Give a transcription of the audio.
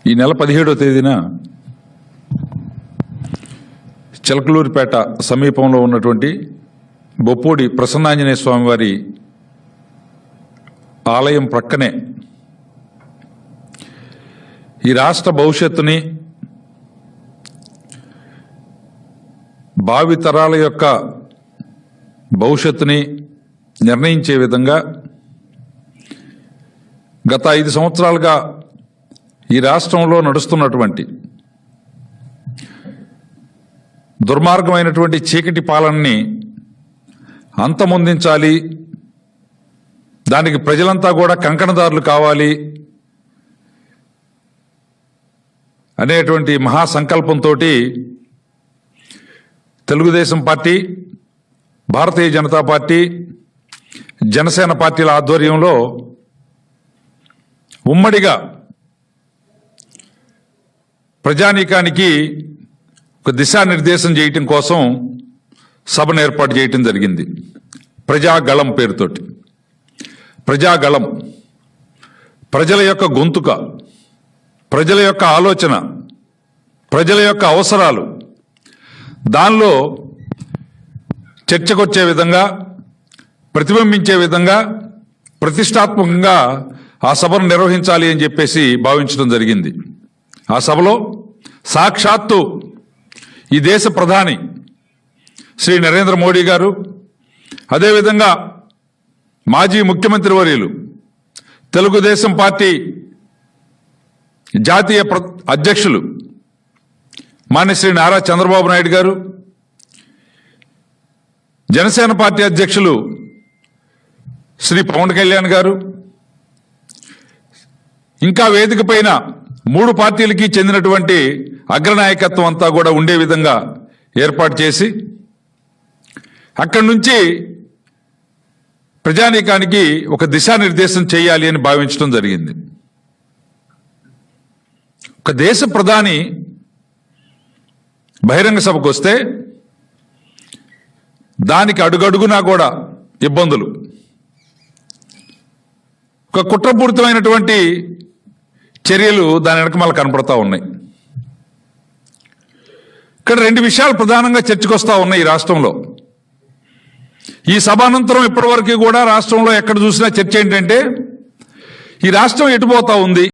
ఈ నెల 17వ తేదీన చిలకలూరిపేట సమీపంలో ఉన్నటువంటి బొప్పూడి ప్రసన్నాంజనేయ స్వామి వారి ఆలయం ప్రక్కనే ఈ రాష్ట్ర భవిష్యత్తుని, భావితరాల యొక్క భవిష్యత్తుని నిర్ణయించే విధంగా గత 5 సంవత్సరాలుగా ఈ రాష్ట్రంలో నడుస్తున్నటువంటి దుర్మార్గమైనటువంటి చీకటి పాలనని అంతమొందించాలి, దానికి ప్రజలంతా కూడా కంకణదారులు కావాలి అనేటువంటి మహాసంకల్పంతో తెలుగుదేశం పార్టీ, భారతీయ జనతా పార్టీ, జనసేన పార్టీల ఆధ్వర్యంలో ఉమ్మడిగా ప్రజానీకానికి ఒక దిశానిర్దేశం చేయటం కోసం సభను ఏర్పాటు చేయటం జరిగింది. ప్రజాగళం పేరుతోటి. ప్రజాగళం ప్రజల యొక్క గొంతుక, ప్రజల యొక్క ఆలోచన, ప్రజల యొక్క అవసరాలు దానిలో చర్చకొచ్చే విధంగా, ప్రతిబింబించే విధంగా ప్రతిష్టాత్మకంగా ఆ సభను నిర్వహించాలి అని చెప్పేసి భావించడం జరిగింది. ఆ సభలో సాక్షాత్తు ఈ దేశ ప్రధాని శ్రీ నరేంద్ర మోడీ గారు, అదేవిధంగా మాజీ ముఖ్యమంత్రి వర్యులు, తెలుగుదేశం పార్టీ జాతీయ అధ్యక్షులు మాన్యశ్రీ నారా చంద్రబాబు నాయుడు గారు, జనసేన పార్టీ అధ్యక్షులు శ్రీ పవన్ కళ్యాణ్ గారు, ఇంకా వేదిక పైన 3 పార్టీలకి చెందినటువంటి అగ్రనాయకత్వం అంతా కూడా ఉండే విధంగా ఏర్పాటు చేసి అక్కడి నుంచి ప్రజానీకానికి ఒక దిశానిర్దేశం చేయాలి అని భావించడం జరిగింది. ఒక దేశ ప్రధాని బహిరంగ సభకు వస్తే దానికి అడుగడుగునా కూడా ఇబ్బందులు, ఒక కుట్రపూరితమైనటువంటి చర్యలు దాని వెనక మళ్ళీ కనపడతా ఉన్నాయి. ఇక్కడ 2 విషయాలు ప్రధానంగా చర్చకొస్తా ఉన్నాయి ఈ రాష్ట్రంలో. ఈ సభ అనంతరం ఇప్పటివరకు కూడా రాష్ట్రంలో ఎక్కడ చూసినా చర్చ ఏంటంటే ఈ రాష్ట్రం ఎటుపోతా ఉంది,